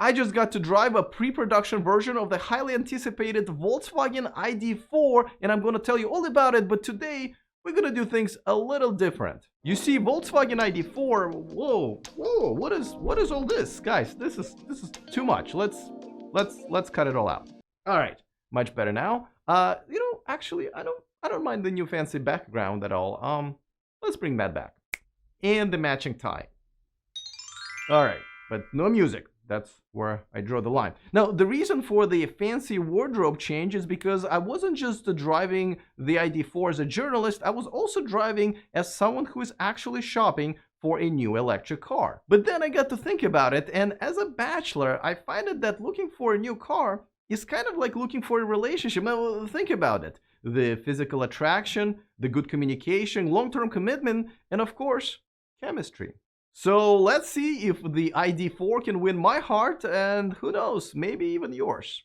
I just got to drive a pre-production version of the highly anticipated Volkswagen ID.4, and I'm going to tell you all about it, but today we're going to do things a little different. You see, Volkswagen ID.4, whoa, what is all this? Guys, this is too much. Let's cut it all out. All right, much better now. Actually, I don't mind the new fancy background at all. Let's bring that back. And the matching tie. All right, but no music. That's where I draw the line. Now, the reason for the fancy wardrobe change is because I wasn't just driving the ID.4 as a journalist, I was also driving as someone who is actually shopping for a new electric car. But then I got to think about it, and as a bachelor, I find it that looking for a new car is kind of like looking for a relationship. Now, think about it. The physical attraction, the good communication, long-term commitment, and of course, chemistry. So let's see if the ID.4 can win my heart, and who knows, maybe even yours.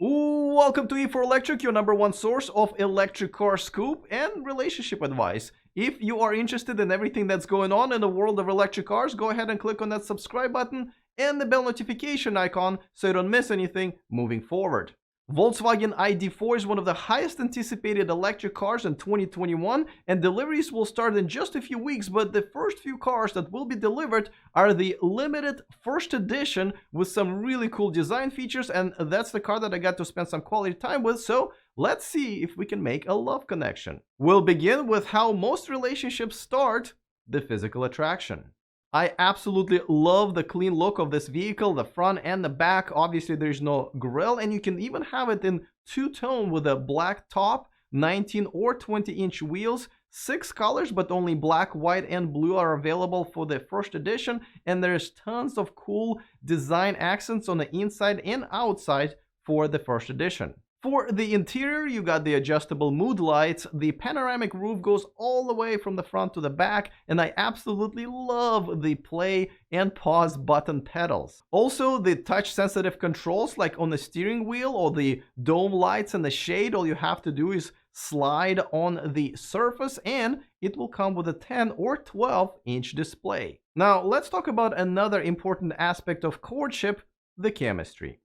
Ooh, welcome to E4 Electric, your #1 source of electric car scoop and relationship advice. If you are interested in everything that's going on in the world of electric cars, go ahead and click on that subscribe button and the bell notification icon so you don't miss anything moving forward. Volkswagen ID.4 is one of the highest anticipated electric cars in 2021, and deliveries will start in just a few weeks, but the first few cars that will be delivered are the limited first edition with some really cool design features, and that's the car that I got to spend some quality time with, so let's see if we can make a love connection. We'll begin with how most relationships start, the physical attraction. I absolutely love the clean look of this vehicle, the front and the back. Obviously, there's no grille, and you can even have it in two-tone with a black top, 19 or 20-inch wheels, 6 colors, but only black, white, and blue are available for the first edition, and there's tons of cool design accents on the inside and outside for the first edition. For the interior, you got the adjustable mood lights, the panoramic roof goes all the way from the front to the back, and I absolutely love the play and pause button pedals. Also, the touch-sensitive controls like on the steering wheel or the dome lights and the shade, all you have to do is slide on the surface and it will come with a 10 or 12-inch display. Now, let's talk about another important aspect of courtship, the chemistry.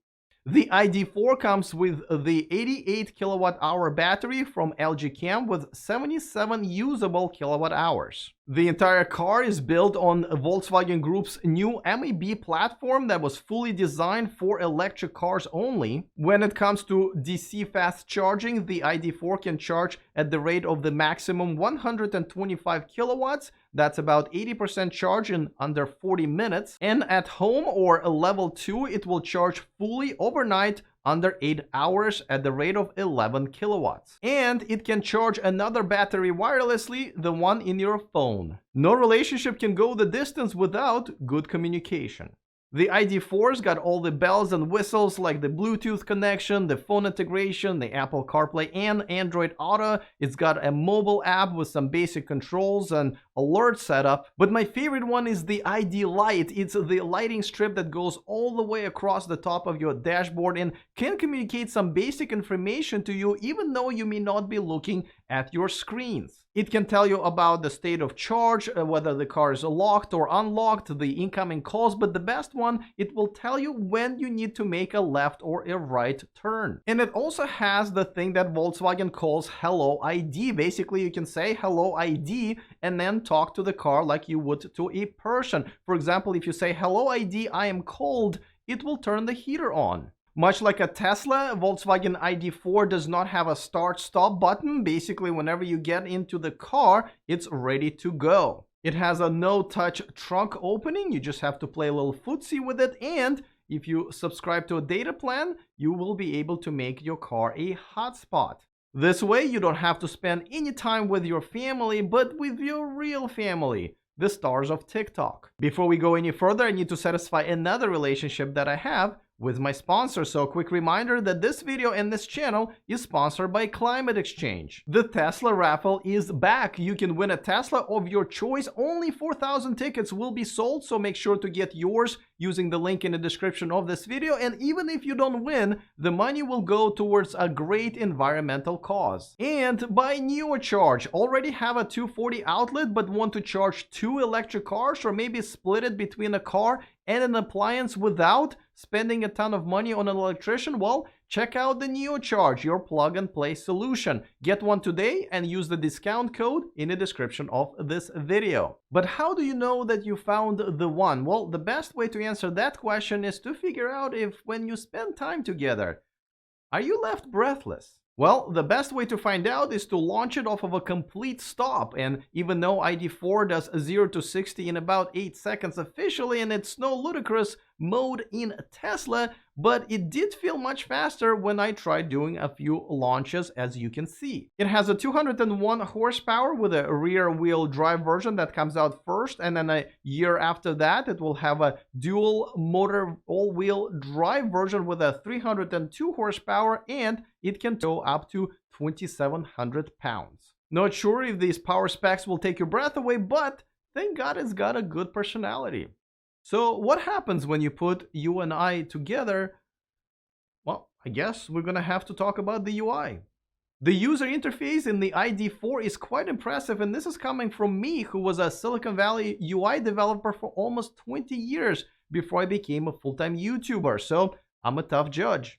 The ID.4 comes with the 88 kilowatt-hour battery from LG Chem with 77 usable kilowatt-hours. The entire car is built on Volkswagen Group's new MEB platform that was fully designed for electric cars only. When it comes to DC fast charging, the ID.4 can charge at the rate of the maximum 125 kilowatts. That's about 80% charge in under 40 minutes. And at home or level 2, it will charge fully overnight under 8 hours at the rate of 11 kilowatts. And it can charge another battery wirelessly, the one in your phone. No relationship can go the distance without good communication. The ID.4's got all the bells and whistles like the Bluetooth connection, the phone integration, the Apple CarPlay and Android Auto. It's got a mobile app with some basic controls and alert setup. But my favorite one is the ID Light. It's the lighting strip that goes all the way across the top of your dashboard and can communicate some basic information to you even though you may not be looking at your screens. It can tell you about the state of charge, whether the car is locked or unlocked, the incoming calls, but the best one, it will tell you when you need to make a left or a right turn. And it also has the thing that Volkswagen calls Hello ID. Basically, you can say Hello ID and then talk to the car like you would to a person. For example, if you say Hello ID, I am cold, it will turn the heater on. Much like a Tesla, Volkswagen ID.4 does not have a start-stop button. Basically, whenever you get into the car, it's ready to go. It has a no-touch trunk opening. You just have to play a little footsie with it. And if you subscribe to a data plan, you will be able to make your car a hotspot. This way, you don't have to spend any time with your family, but with your real family, the stars of TikTok. Before we go any further, I need to satisfy another relationship that I have with my sponsor. So a quick reminder that this video and this channel is sponsored by Climate Exchange. The Tesla raffle is back. You can win a Tesla of your choice. Only 4,000 tickets will be sold, so make sure to get yours using the link in the description of this video. And even if you don't win, the money will go towards a great environmental cause. And buy NeoCharge. Already have a 240 outlet but want to charge 2 electric cars, or maybe split it between a car and an appliance without spending a ton of money on an electrician? Well, check out the NeoCharge, your plug-and-play solution. Get one today and use the discount code in the description of this video. But how do you know that you found the one? Well, the best way to answer that question is to figure out if, when you spend time together, are you left breathless? Well, the best way to find out is to launch it off of a complete stop. And even though ID.4 does 0 to 60 in about 8 seconds officially, and it's no ludicrous mode in Tesla, but it did feel much faster when I tried doing a few launches, as you can see. It has a 201 horsepower with a rear wheel drive version that comes out first, and then a year after that it will have a dual motor all-wheel drive version with a 302 horsepower, and it can tow up to 2,700 pounds. Not sure if these power specs will take your breath away, but thank God it's got a good personality. So what happens when you put you and I together? Well, I guess we're gonna have to talk about the UI. The user interface in the ID.4 is quite impressive, and this is coming from me, who was a Silicon Valley UI developer for almost 20 years before I became a full-time YouTuber, so I'm a tough judge.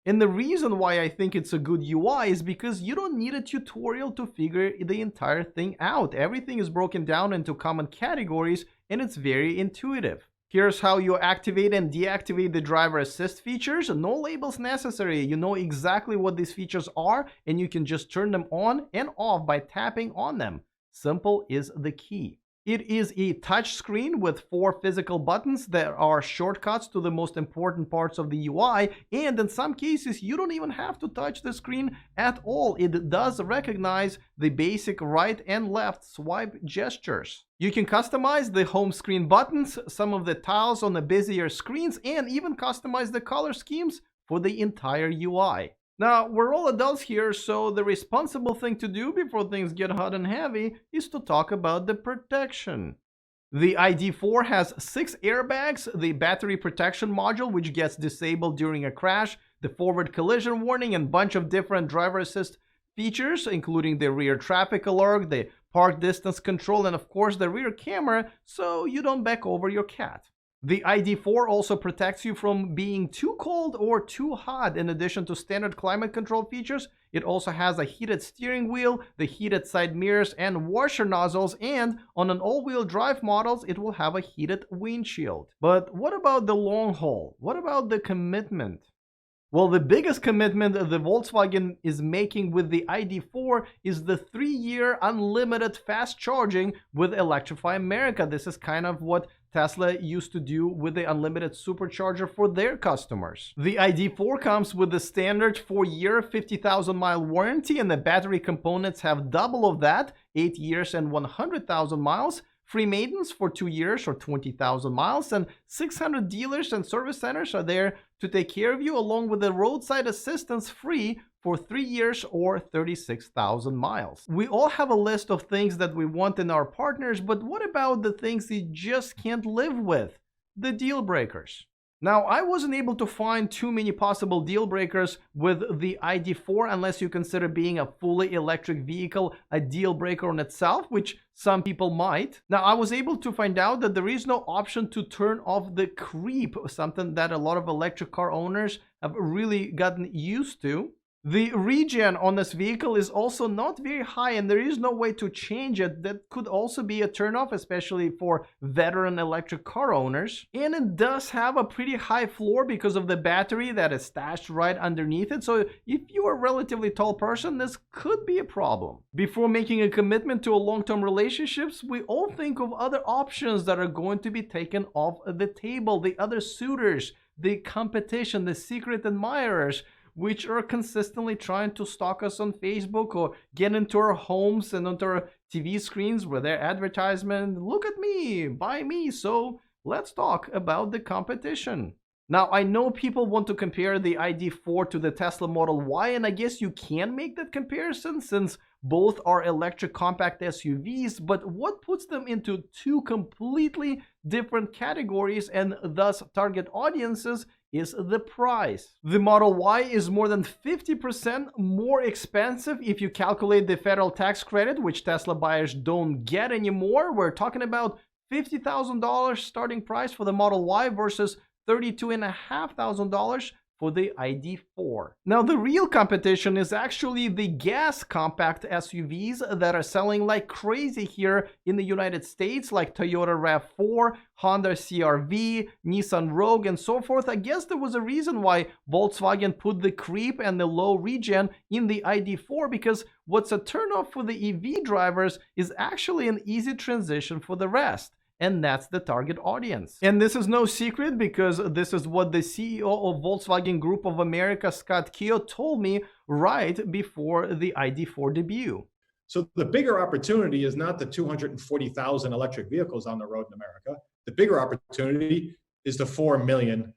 And the reason why I think it's a good UI is because you don't need a tutorial to figure the entire thing out. Everything is broken down into common categories, and it's very intuitive. Here's how you activate and deactivate the driver assist features. No labels necessary. You know exactly what these features are, and you can just turn them on and off by tapping on them. Simple is the key. It is a touch screen with 4 physical buttons that are shortcuts to the most important parts of the UI, and in some cases you don't even have to touch the screen at all. It does recognize the basic right and left swipe gestures. You can customize the home screen buttons, some of the tiles on the busier screens, and even customize the color schemes for the entire UI. Now, we're all adults here, so the responsible thing to do before things get hot and heavy is to talk about the protection. The ID.4 has 6 airbags, the battery protection module, which gets disabled during a crash, the forward collision warning, and a bunch of different driver assist features, including the rear traffic alert, the park distance control, and of course the rear camera, so you don't back over your cat. The ID.4 also protects you from being too cold or too hot. In addition to standard climate control features, it also has a heated steering wheel, the heated side mirrors, and washer nozzles, and on an all-wheel drive models, it will have a heated windshield. But what about the long haul? What about the commitment? Well, the biggest commitment the Volkswagen is making with the ID.4 is the 3-year unlimited fast charging with Electrify America. This is kind of what Tesla used to do with the unlimited supercharger for their customers. The ID.4 comes with the standard 4-year 50,000-mile warranty, and the battery components have double of that, 8 years and 100,000 miles. Free maintenance for 2 years or 20,000 miles, and 600 dealers and service centers are there to take care of you, along with the roadside assistance free for 3 years or 36,000 miles. We all have a list of things that we want in our partners, but what about the things you just can't live with? The deal breakers. Now, I wasn't able to find too many possible deal breakers with the ID.4 unless you consider being a fully electric vehicle a deal breaker on itself, which some people might. Now, I was able to find out that there is no option to turn off the creep, something that a lot of electric car owners have really gotten used to. The regen on this vehicle is also not very high, and there is no way to change it. That could also be a turnoff, especially for veteran electric car owners. And it does have a pretty high floor because of the battery that is stashed right underneath it. So if you are a relatively tall person, this could be a problem. Before making a commitment to a long-term relationships, we all think of other options that are going to be taken off the table. The other suitors, the competition, the secret admirers, which are consistently trying to stalk us on Facebook or get into our homes and onto our TV screens with their advertisement. Look at me, buy me. So let's talk about the competition. Now, I know people want to compare the ID.4 to the Tesla Model Y, and I guess you can make that comparison since Both are electric compact SUVs, but what puts them into two completely different categories and thus target audiences is the price. The Model Y is more than 50% more expensive if you calculate the federal tax credit, which Tesla buyers don't get anymore. We're talking about $50,000 starting price for the Model Y versus $32,500 for the ID.4. Now, the real competition is actually the gas compact SUVs that are selling like crazy here in the United States, like Toyota RAV4, Honda CR-V, Nissan Rogue, and so forth. I guess there was a reason why Volkswagen put the Creep and the low regen in the ID.4, because what's a turnoff for the EV drivers is actually an easy transition for the rest. And that's the target audience. And this is no secret, because this is what the CEO of Volkswagen Group of America, Scott Keogh, told me right before the ID.4 debut. So the bigger opportunity is not the 240,000 electric vehicles on the road in America. The bigger opportunity is the 4 million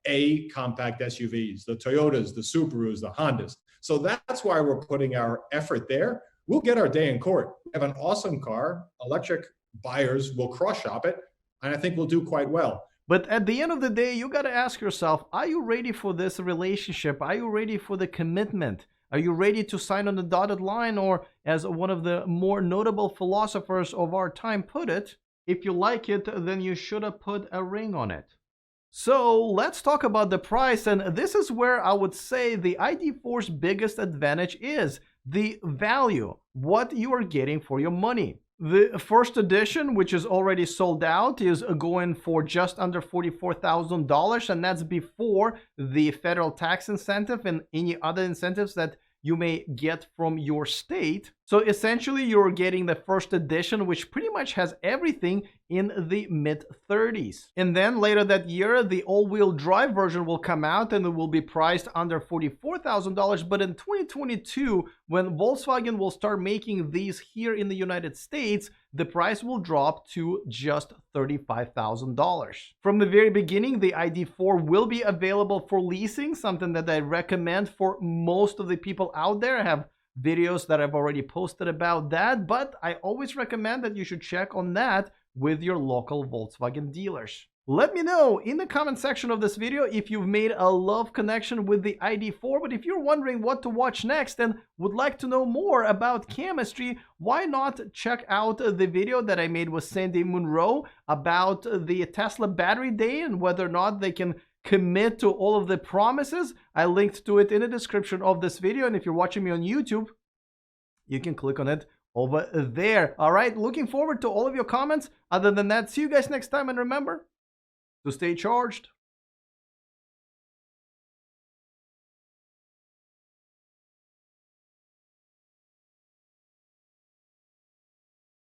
A compact SUVs, the Toyotas, the Subarus, the Hondas. So that's why we're putting our effort there. We'll get our day in court. We have an awesome car, electric. Buyers will cross-shop it, and I think we'll do quite well. But at the end of the day, you got to ask yourself, are you ready for this relationship? Are you ready for the commitment? Are you ready to sign on the dotted line? Or, as one of the more notable philosophers of our time put it, if you like it, then you should have put a ring on it. So let's talk about the price, and this is where I would say the ID.4's biggest advantage is the value, what you are getting for your money. The first edition, which is already sold out, is going for just under $44,000, and that's before the federal tax incentive and any other incentives that you may get from your state. So essentially, you're getting the first edition, which pretty much has everything in the mid-30s. And then later that year, the all-wheel drive version will come out, and it will be priced under $44,000. But in 2022, when Volkswagen will start making these here in the United States, the price will drop to just $35,000. From the very beginning, the ID.4 will be available for leasing, something that I recommend for most of the people out there. I have videos that I've already posted about that, but I always recommend that you should check on that with your local Volkswagen dealers. Let me know in the comment section of this video if you've made a love connection with the ID.4, but if you're wondering what to watch next and would like to know more about chemistry, why not check out the video that I made with Sandy Munro about the Tesla battery day and whether or not they can commit to all of the promises. I linked to it in the description of this video, and if you're watching me on YouTube, you can click on it over there. All right, looking forward to all of your comments. Other than that, see you guys next time, and remember to stay charged.